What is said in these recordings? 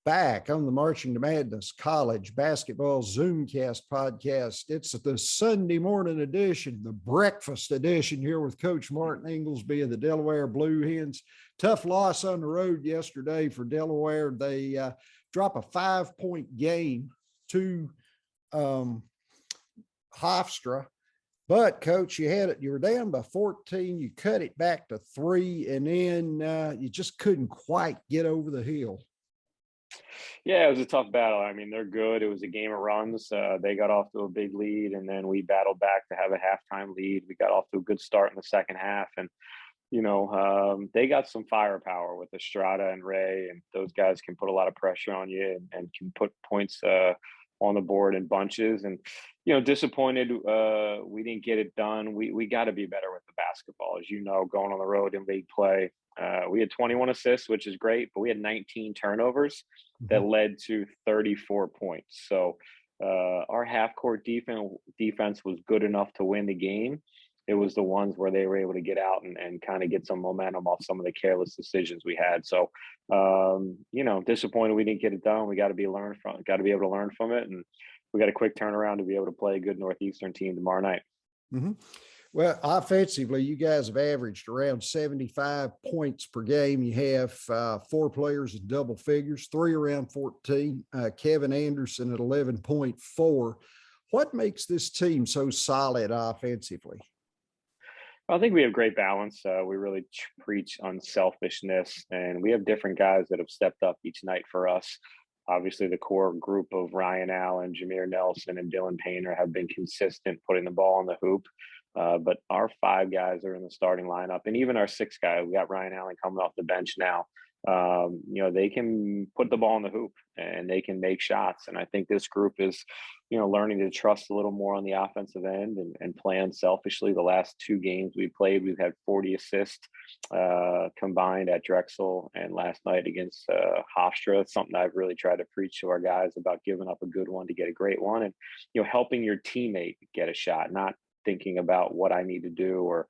back on the Marching to Madness College Basketball Zoomcast podcast. It's the Sunday morning edition, the breakfast edition, here with Coach Martin Ingelsby of the Delaware Blue Hens. Tough loss on the road yesterday for Delaware. They drop a 5-point game to Hofstra. But, Coach, you were down by 14. You cut it back to 3, and then you just couldn't quite get over the hill. Yeah, it was a tough battle. I mean, they're good. It was a game of runs. They got off to a big lead, and then we battled back to have a halftime lead. We got off to a good start in the second half, and they got some firepower with Estrada and Ray, and those guys can put a lot of pressure on you and can put points on the board in bunches. And disappointed we didn't get it done. We got to be better with the basketball, as going on the road in league play. We had 21 assists, which is great, but we had 19 turnovers that led to 34 points. So our half-court defense was good enough to win the game. It was the ones where they were able to get out and kind of get some momentum off some of the careless decisions we had. So, disappointed we didn't get it done. We got to be able to learn from it. And we got a quick turnaround to be able to play a good Northeastern team tomorrow night. Mm-hmm. Well, offensively, you guys have averaged around 75 points per game. You have 4 players in double figures, 3 around 14, Kevin Anderson at 11.4. What makes this team so solid offensively? I think we have great balance. We really preach unselfishness, and we have different guys that have stepped up each night for us. Obviously, the core group of Ryan Allen, Jameer Nelson, and Dylan Painter have been consistent putting the ball in the hoop. But our 5 guys are in the starting lineup, and even our 6th guy, we got Ryan Allen coming off the bench now. They can put the ball in the hoop and they can make shots. And I think this group is, learning to trust a little more on the offensive end and play unselfishly. The last 2 games we played, we've had 40 assists combined at Drexel, and last night against Hofstra. It's something I've really tried to preach to our guys about, giving up a good one to get a great one, and helping your teammate get a shot, not thinking about what I need to do or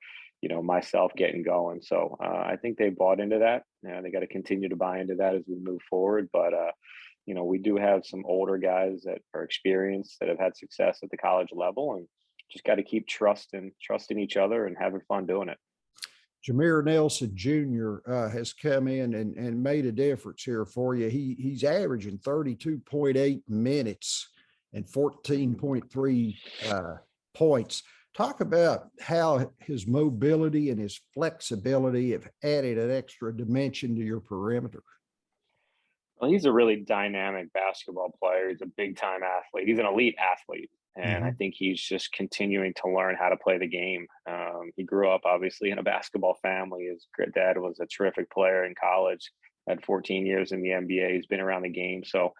myself getting going. So I think they bought into that. They got to continue to buy into that as we move forward. But we do have some older guys that are experienced, that have had success at the college level, and just got to keep trusting each other and having fun doing it. Jameer Nelson Jr. Has come in and made a difference here for you. He's averaging 32.8 minutes and 14.3 points. Talk about how his mobility and his flexibility have added an extra dimension to your perimeter. Well, he's a really dynamic basketball player. He's a big-time athlete. He's an elite athlete, and I think he's just continuing to learn how to play the game. He grew up, obviously, in a basketball family. His dad was a terrific player in college, had 14 years in the NBA. He's been around the game. So,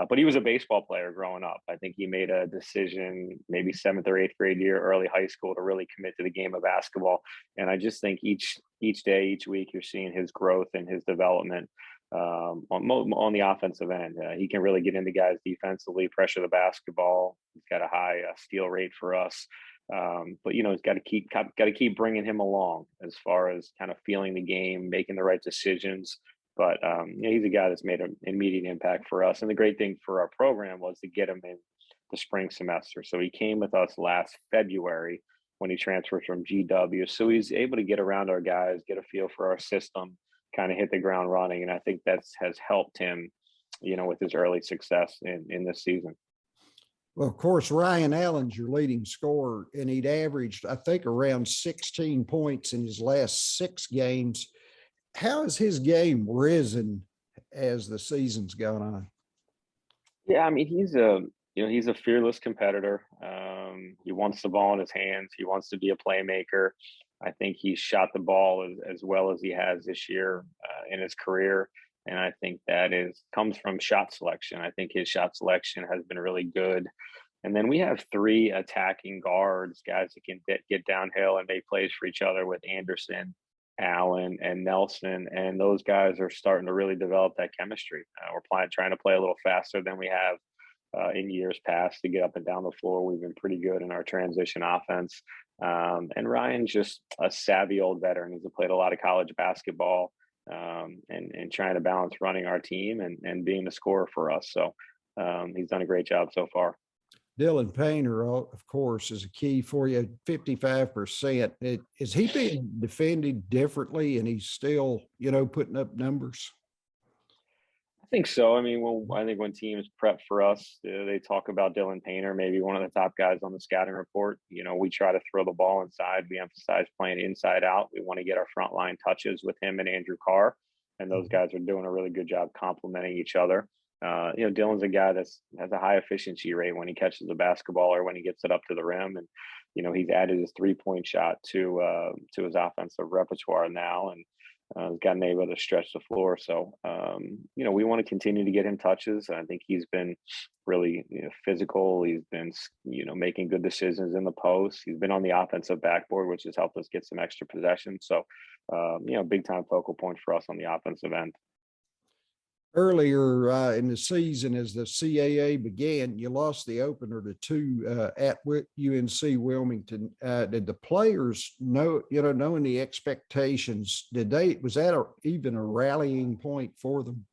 but he was a baseball player growing up. I think he made a decision maybe 7th or 8th grade year, early high school, to really commit to the game of basketball. And I just think each day, each week, you're seeing his growth and his development on the offensive end. He can really get into guys defensively, pressure the basketball. He's got a high steal rate for us. But he's got to keep bringing him along as far as kind of feeling the game, making the right decisions. But he's a guy that's made an immediate impact for us. And the great thing for our program was to get him in the spring semester. So he came with us last February when he transferred from GW. So he's able to get around our guys, get a feel for our system, kind of hit the ground running. And I think has helped him, with his early success in this season. Well, of course, Ryan Allen's your leading scorer, and he'd averaged, I think, around 16 points in his last 6 games. How has his game risen as the season's gone on? Yeah, I mean, he's a fearless competitor. He wants the ball in his hands. He wants to be a playmaker. I think he's shot the ball as well as he has this year in his career. And I think that comes from shot selection. I think his shot selection has been really good. And then we have 3 attacking guards, guys that can get downhill and make plays for each other, with Anderson, Allen, and Nelson. And those guys are starting to really develop that chemistry. We're trying to play a little faster than we have in years past to get up and down the floor. We've been pretty good in our transition offense. And Ryan's just a savvy old veteran. He's played a lot of college basketball. and trying to balance running our team and being the scorer for us. So he's done a great job so far. Dylan Painter, of course, is a key for you. 55%. Is he being defended differently, and he's still, putting up numbers? I think so. I mean, I think when teams prep for us, they talk about Dylan Painter, maybe one of the top guys on the scouting report. We try to throw the ball inside. We emphasize playing inside out. We want to get our front line touches with him and Andrew Carr, and those guys are doing a really good job complementing each other. Dylan's a guy that has a high efficiency rate when he catches a basketball or when he gets it up to the rim, and he's added his 3-point shot to his offensive repertoire now, and has gotten able to stretch the floor. So, we want to continue to get him touches. I think he's been really physical. He's been, making good decisions in the post. He's been on the offensive backboard, which has helped us get some extra possessions. So, big time focal point for us on the offensive end. Earlier in the season, as the CAA began, you lost the opener to 2 at UNC Wilmington. Did the players knowing the expectations, was that even a rallying point for them?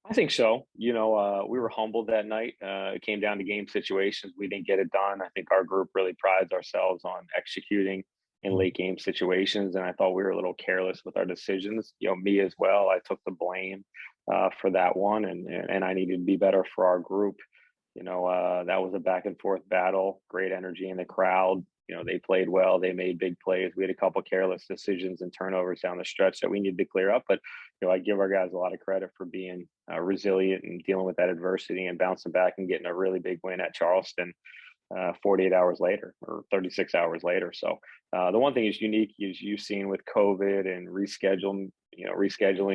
I think so. We were humbled that night. It came down to game situations. We didn't get it done. I think our group really prides ourselves on executing in late game situations, and I thought we were a little careless with our decisions. Me as well. I took the blame for that one, and I needed to be better for our group. That was a back and forth battle. Great energy in the crowd. They played well. They made big plays. We had a couple careless decisions and turnovers down the stretch that we needed to clear up. But I give our guys a lot of credit for being resilient and dealing with that adversity and bouncing back and getting a really big win at Charleston 48 hours later or 36 hours later. So the one thing is unique is you've seen with COVID and rescheduling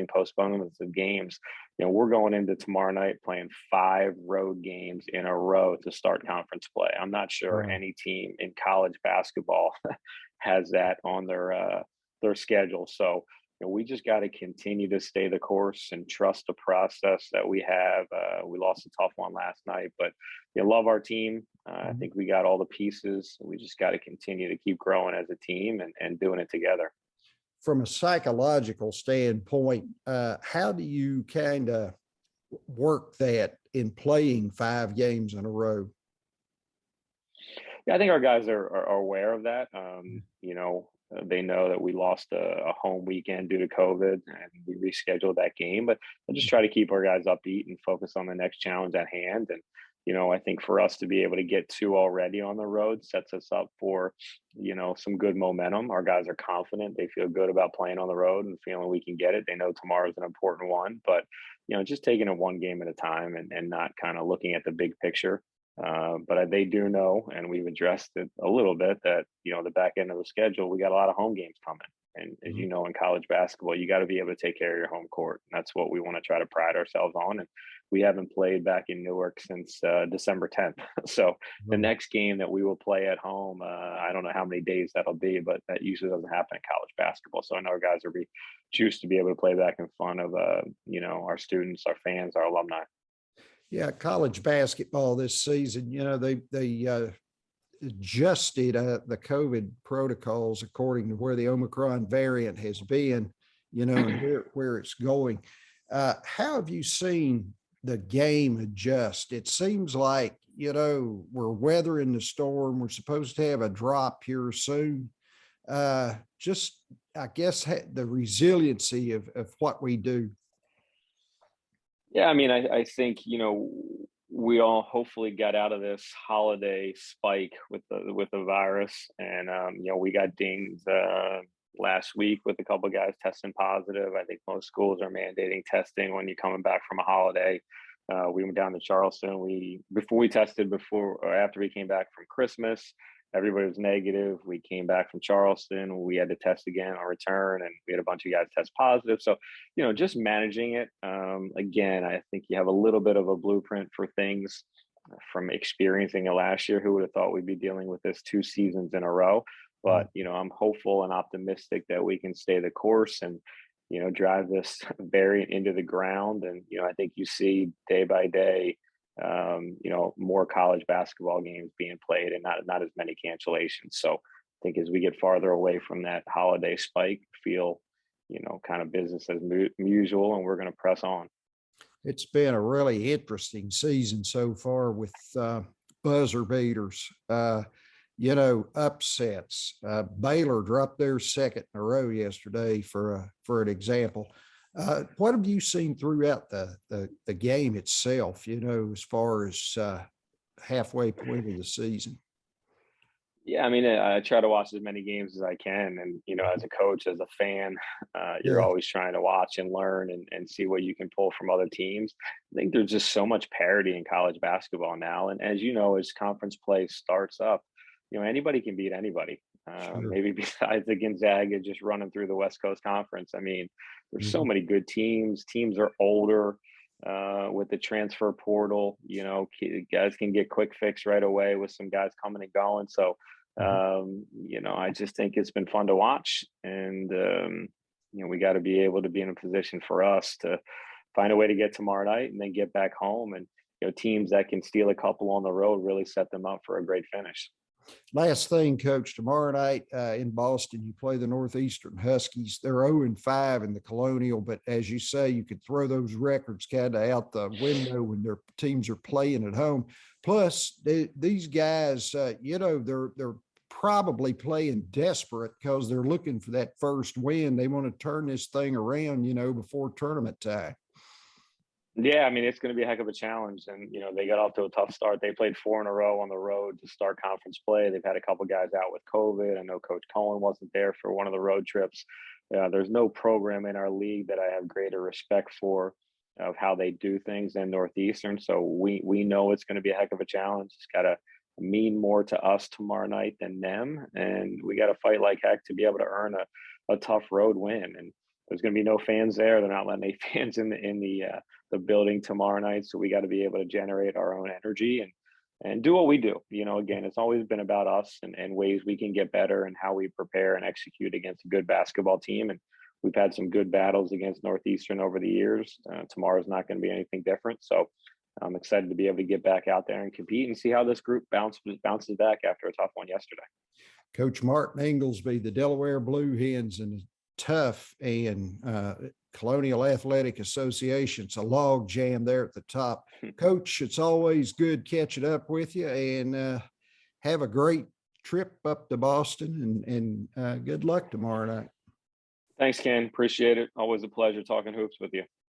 postponements of games. We're going into tomorrow night playing 5 road games in a row to start conference play. I'm not sure any team in college basketball has that on their schedule. So we just got to continue to stay the course and trust the process that we have. We lost a tough one last night, but love our team. I think we got all the pieces. We just got to continue to keep growing as a team and doing it together. From a psychological standpoint, how do you kind of work that in playing 5 games in a row? Yeah, I think our guys are aware of that. They know that we lost a home weekend due to COVID and we rescheduled that game, but I just try to keep our guys upbeat and focus on the next challenge at hand. And, I think for us to be able to get 2 already on the road sets us up for, some good momentum. Our guys are confident. They feel good about playing on the road and feeling we can get it. They know tomorrow's an important one, but, just taking it one game at a time and not kind of looking at the big picture. But they do know, and we've addressed it a little bit, that the back end of the schedule, we got a lot of home games coming, and as you know, in college basketball, you got to be able to take care of your home court, and that's what we want to try to pride ourselves on. And we haven't played back in Newark since December 10th. So the next game that we will play at home, I don't know how many days that'll be, but that usually doesn't happen in college basketball. So I know our guys will be choose to be able to play back in front of our students, our fans, our alumni. Yeah, college basketball this season, they adjusted the COVID protocols according to where the Omicron variant has been, and where it's going. How have you seen the game adjust? It seems like, we're weathering the storm. We're supposed to have a drop here soon. Just, I guess, the resiliency of what we do. Yeah, I mean, I think, we all hopefully got out of this holiday spike with the virus, and we got dinged last week with a couple of guys testing positive. I think most schools are mandating testing when you're coming back from a holiday. We went down to Charleston. After we came back from Christmas, everybody was negative. We came back from Charleston. We had to test again on return, and we had a bunch of guys test positive. So, just managing it. Again, I think you have a little bit of a blueprint for things from experiencing it last year. Who would have thought we'd be dealing with this 2 seasons in a row? But, I'm hopeful and optimistic that we can stay the course and, drive this variant into the ground. And, I think you see day by day, more college basketball games being played and not as many cancellations. So I think as we get farther away from that holiday spike, feel, kind of business as usual, and we're going to press on. It's been a really interesting season so far with buzzer beaters, upsets. Baylor dropped their second in a row yesterday for an example. What have you seen throughout the game itself, as far as halfway point of the season? Yeah, I mean, I try to watch as many games as I can. And, as a coach, as a fan, you're Yeah, always trying to watch and learn and see what you can pull from other teams. I think there's just so much parity in college basketball now. And as you know, as conference play starts up, anybody can beat anybody. sure. Maybe besides the Gonzaga just running through the West Coast Conference. I mean, there's so Mhm. many good teams. Teams are older with the transfer portal. Guys can get quick fix right away with some guys coming and going. So, Mhm. I just think it's been fun to watch. And, we got to be able to be in a position for us to find a way to get tomorrow night and then get back home. And, teams that can steal a couple on the road really set them up for a great finish. Last thing, Coach, tomorrow night in Boston, you play the Northeastern Huskies. They're 0-5 in the Colonial, but as you say, you could throw those records kind of out the window when their teams are playing at home. Plus, these guys, they're probably playing desperate because they're looking for that first win. They want to turn this thing around, before tournament time. Yeah, I mean, it's going to be a heck of a challenge. And, they got off to a tough start. They played 4 in a row on the road to start conference play. They've had a couple guys out with COVID. I know Coach Cohen wasn't there for one of the road trips. There's no program in our league that I have greater respect for of how they do things than Northeastern. So we know it's going to be a heck of a challenge. It's got to mean more to us tomorrow night than them. And we got to fight like heck to be able to earn a tough road win. And there's going to be no fans there. They're not letting any fans in the building tomorrow night. So we got to be able to generate our own energy and do what we do. Again, it's always been about us and ways we can get better and how we prepare and execute against a good basketball team. And we've had some good battles against Northeastern over the years. Tomorrow's not going to be anything different. So I'm excited to be able to get back out there and compete and see how this group bounces back after a tough one yesterday. Coach Martin Ingelsby, the Delaware Blue Hens, and tough and Colonial Athletic Association. It's a log jam there at the top. Coach, it's always good catching up with you, and have a great trip up to Boston, and good luck tomorrow night. Thanks, Ken. Appreciate it. Always a pleasure talking hoops with you.